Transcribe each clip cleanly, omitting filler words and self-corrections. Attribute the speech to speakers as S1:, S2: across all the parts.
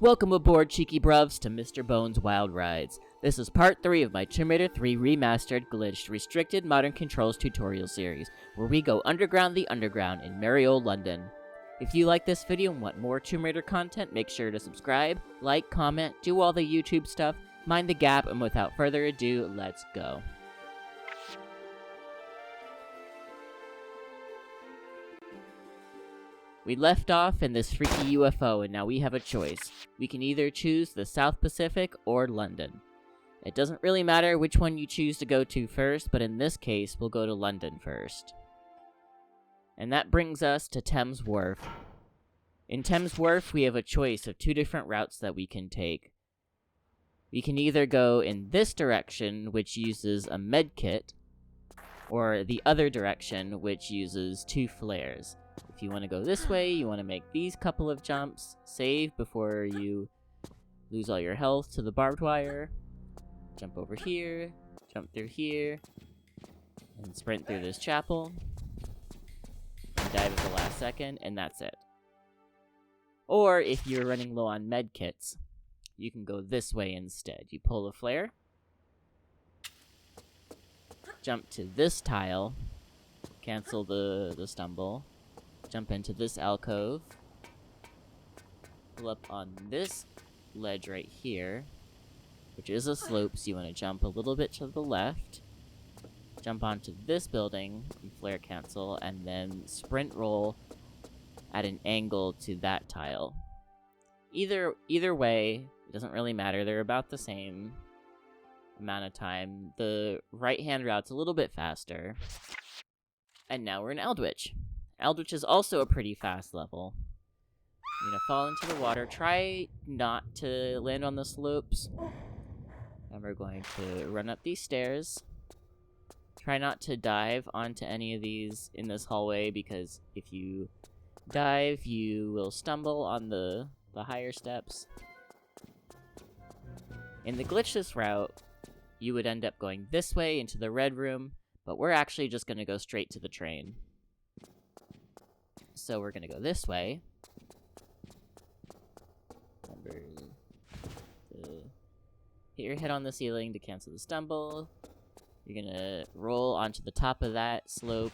S1: Welcome aboard, cheeky bruvs, to Mr. Bones' Wild Rides. This is part 3 of my Tomb Raider 3 Remastered Glitched Restricted Modern Controls tutorial series, where we go underground the underground in merry old London. If you like this video and want more Tomb Raider content, make sure to subscribe, like, comment, do all the YouTube stuff, mind the gap, and without further ado, let's go. We left off in this freaky UFO, and now we have a choice. We can either choose the South Pacific or London. It doesn't really matter which one you choose to go to first, but in this case, we'll go to London first. And that brings us to Thames Wharf. In Thames Wharf, we have a choice of two different routes that we can take. We can either go in this direction, which uses a medkit, or the other direction, which uses 2 flares. If you want to go this way, you want to make these couple of jumps, save before you lose all your health to the barbed wire, jump over here, jump through here, and sprint through this chapel, and dive at the last second, and that's it. Or, if you're running low on med kits, you can go this way instead. You pull a flare, jump to this tile, cancel the stumble, jump into this alcove, pull up on this ledge right here, which is a slope, so you want to jump a little bit to the left, jump onto this building, and flare cancel, and then sprint roll at an angle to that tile. Either way, it doesn't really matter, they're about the same amount of time. The right-hand route's a little bit faster. And now we're in Eldritch. Eldritch is also a pretty fast level. You're gonna fall into the water. Try not to land on the slopes. And we're going to run up these stairs. Try not to dive onto any of these in this hallway, because if you dive, you will stumble on the higher steps. In the glitchless route, you would end up going this way into the red room, but we're actually just gonna go straight to the train. So we're gonna go this way. Remember to hit your head on the ceiling to cancel the stumble. You're gonna roll onto the top of that slope.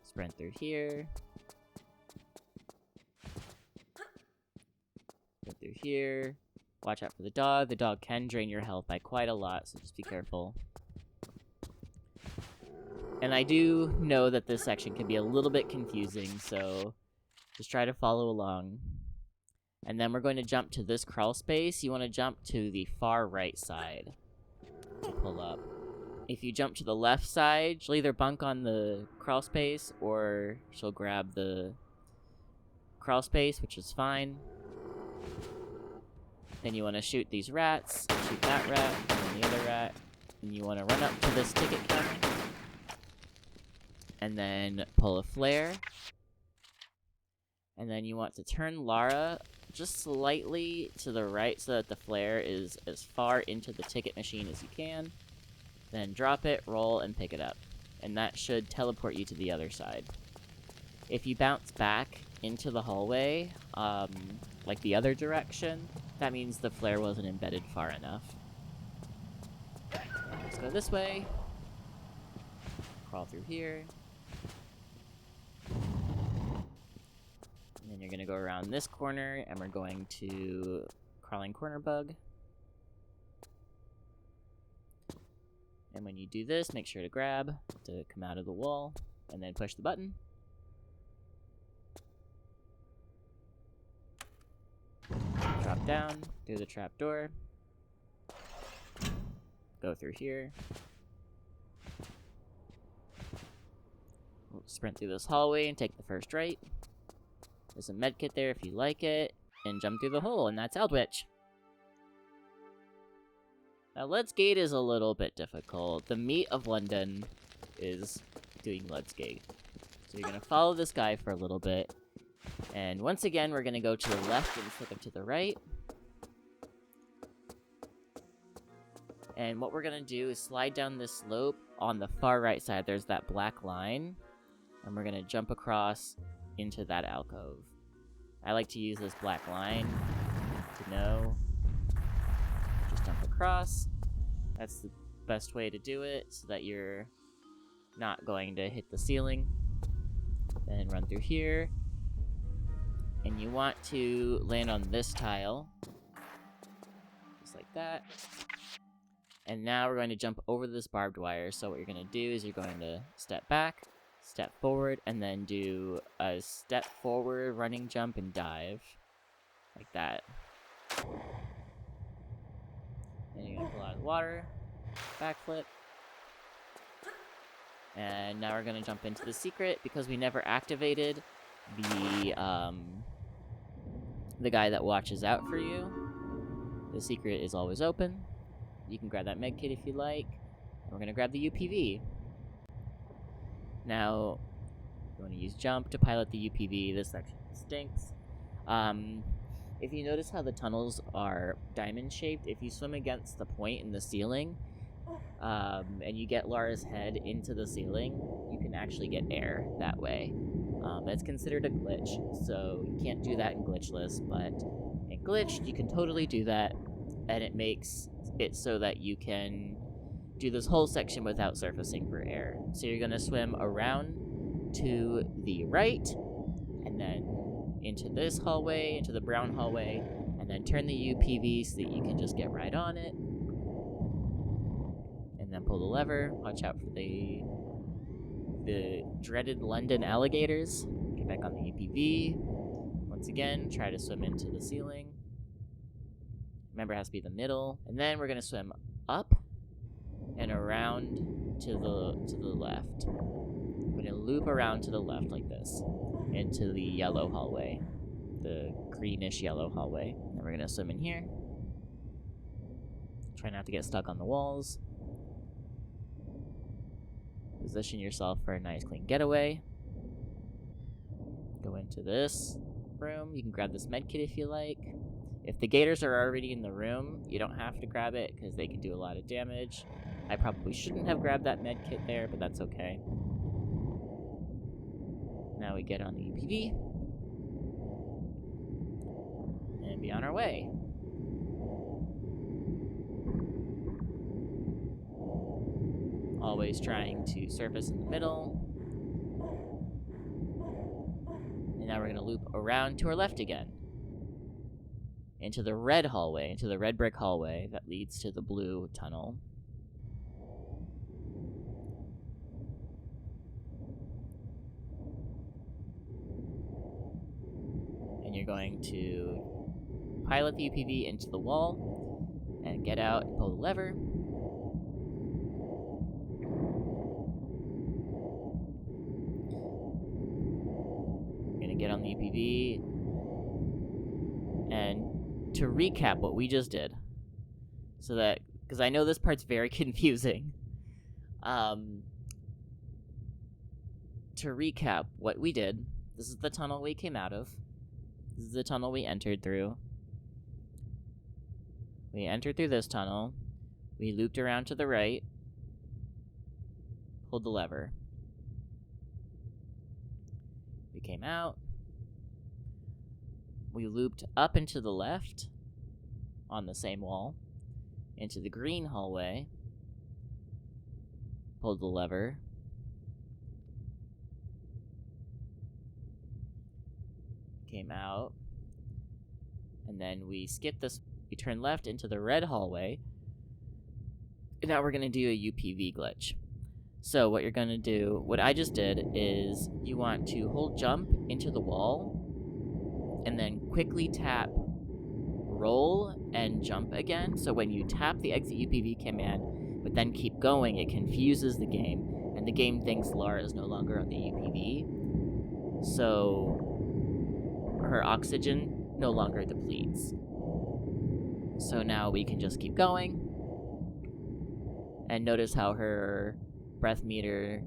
S1: Sprint through here. Sprint through here. Watch out for the dog. The dog can drain your health by quite a lot, so just be careful. And I do know that this section can be a little bit confusing, so just try to follow along. And then we're going to jump to this crawl space. You want to jump to the far right side to pull up. If you jump to the left side, she'll either bunk on the crawl space, or she'll grab the crawl space, which is fine. Then you want to shoot these rats, shoot that rat, and then the other rat. And you want to run up to this ticket counter. And then pull a flare. And then you want to turn Lara just slightly to the right so that the flare is as far into the ticket machine as you can. Then drop it, roll, and pick it up. And that should teleport you to the other side. If you bounce back into the hallway, like the other direction, that means the flare wasn't embedded far enough. Let's go this way. Crawl through here. And then you're going to go around this corner, and we're going to crawling corner bug. And when you do this, make sure to grab to come out of the wall, and then push the button. Drop down through the trapdoor. Go through here. We'll sprint through this hallway and take the first right. There's a medkit there if you like it. And jump through the hole, and that's Eldritch. Now, Let's Gate is a little bit difficult. The meat of London is doing Let's Gate. So you're going to follow this guy for a little bit. And once again, we're going to go to the left and flip it to the right. And what we're going to do is slide down this slope. On the far right side, there's that black line. And we're going to jump across into that alcove. I like to use this black line to know. Just jump across. That's the best way to do it, so that you're not going to hit the ceiling. Then run through here. And you want to land on this tile. Just like that. And now we're going to jump over this barbed wire. So what you're going to do is you're going to step back, step forward, and then do a step forward, running jump, and dive. Like that. And you're going to pull out of the water, backflip. And now we're going to jump into the secret because we never activated the guy that watches out for you. The secret is always open. You can grab that medkit if you like. And we're going to grab the UPV. Now, you want to use jump to pilot the UPV. This section stinks. If you notice how the tunnels are diamond-shaped, if you swim against the point in the ceiling, and you get Lara's head into the ceiling, you can actually get air that way. It's considered a glitch, so you can't do that in glitchless, but in glitched, you can totally do that, and it makes it so that you can do this whole section without surfacing for air. So you're going to swim around to the right, and then into this hallway, into the brown hallway, and then turn the UPV so that you can just get right on it. And then pull the lever. Watch out for the dreaded London alligators. Get back on the UPV. Once again, try to swim into the ceiling. Remember, it has to be the middle. And then we're going to swim up and around to the left. We're going to loop around to the left like this into the yellow hallway. The greenish yellow hallway. And we're going to swim in here. Try not to get stuck on the walls. Position yourself for a nice clean getaway. Go into this room. You can grab this medkit if you like. If the gators are already in the room, you don't have to grab it because they can do a lot of damage. I probably shouldn't have grabbed that medkit there, but that's okay. Now we get on the UPV and be on our way. Always trying to surface in the middle. And now we're going to loop around to our left again. Into the red hallway, into the red brick hallway that leads to the blue tunnel. And you're going to pilot the UPV into the wall and get out and pull the lever. Get on the UPV, and to recap what we just did, so that, because I know this part's very confusing, to recap what we did, this is the tunnel we came out of, this is the tunnel we entered through, we entered through this tunnel, we looped around to the right, pulled the lever, we came out, we looped up and to the left on the same wall into the green hallway, pulled the lever, came out, and then we skipped this, we turned left into the red hallway, and now we're going to do a UPV glitch. So what you're going to do, what I just did, is you want to hold jump into the wall, and then quickly tap roll and jump again. So when you tap the exit UPV command, but then keep going, it confuses the game, and the game thinks Lara is no longer on the UPV. So her oxygen no longer depletes. So now we can just keep going. And notice how her breath meter,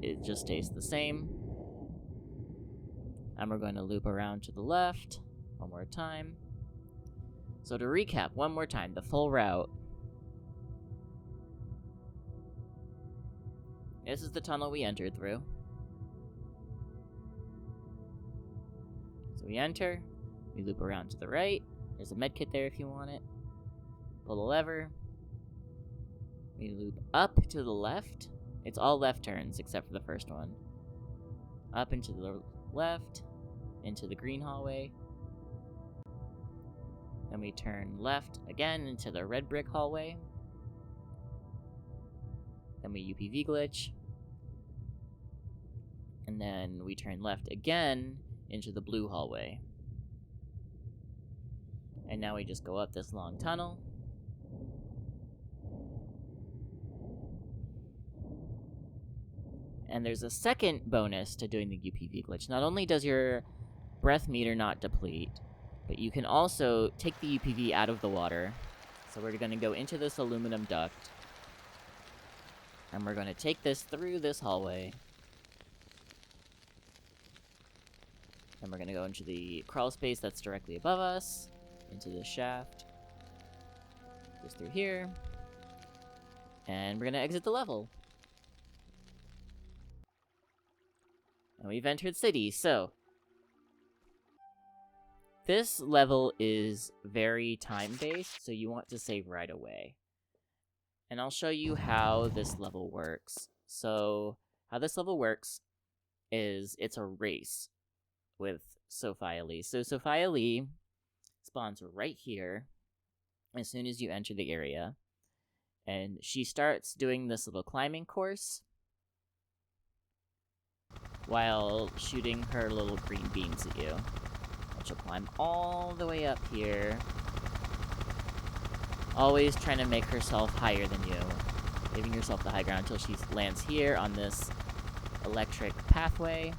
S1: it just stays the same. And we're going to loop around to the left one more time. So to recap one more time, the full route. This is the tunnel we entered through. So we enter, We loop around to the right. There's a medkit there if you want it. Pull the lever. We loop up to the left. It's all left turns except for the first one. Up into the left, into the green hallway. Then we turn left again into the red brick hallway. Then we UPV glitch. And then we turn left again into the blue hallway. And now we just go up this long tunnel. And there's a second bonus to doing the UPV glitch. Not only does your breath meter not deplete, but you can also take the UPV out of the water. So we're going to go into this aluminum duct. And we're going to take this through this hallway. And we're going to go into the crawl space that's directly above us. Into the shaft. Just through here. And we're going to exit the level. And we've entered city, so this level is very time-based, so you want to save right away. And I'll show you how this level works. So, how this level works is it's a race with Sophia Lee. So Sophia Lee spawns right here as soon as you enter the area. And she starts doing this little climbing course while shooting her little green beams at you. And she'll climb all the way up here, always trying to make herself higher than you, giving yourself the high ground until she lands here on this electric pathway.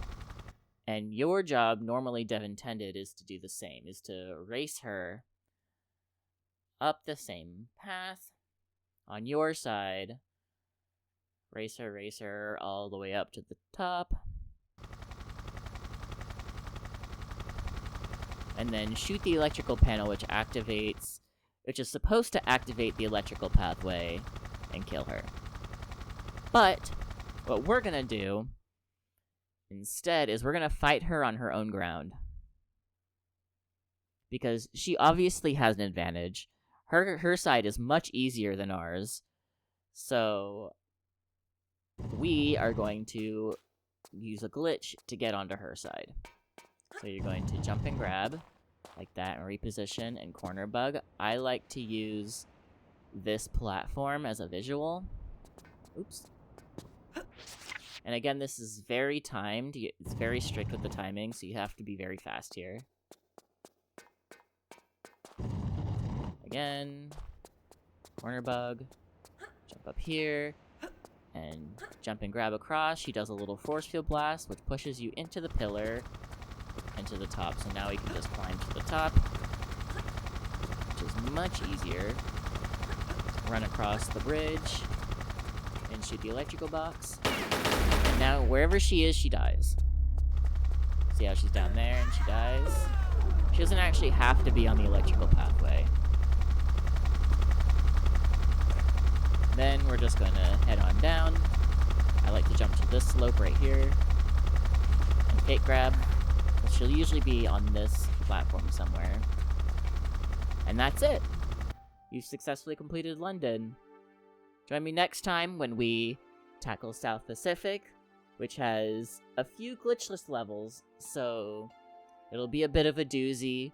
S1: And your job, normally dev intended, is to do the same, is to race her up the same path on your side. Race her all the way up to the top. And then shoot the electrical panel, which is supposed to activate the electrical pathway and kill her. But what we're gonna do instead is we're gonna fight her on her own ground. Because she obviously has an advantage. Her side is much easier than ours. So we are going to use a glitch to get onto her side. So you're going to jump and grab, like that, and reposition and corner bug. I like to use this platform as a visual. Oops. And again, this is very timed. It's very strict with the timing, so you have to be very fast here. Again, corner bug, jump up here, and jump and grab across. She does a little force field blast, which pushes you into the pillar, into the top. So now we can just climb to the top, which is much easier. Run across the bridge, and shoot the electrical box. And now, wherever she is, she dies. See how she's down there, and she dies? She doesn't actually have to be on the electrical pathway. Then we're just gonna head on down. I like to jump to this slope right here. And fake grab. She'll usually be on this platform somewhere. And that's it! You've successfully completed London. Join me next time when we tackle South Pacific, which has a few glitchless levels, so it'll be a bit of a doozy.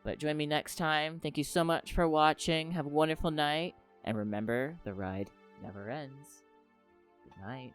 S1: But join me next time. Thank you so much for watching. Have a wonderful night. And remember, the ride never ends. Good night.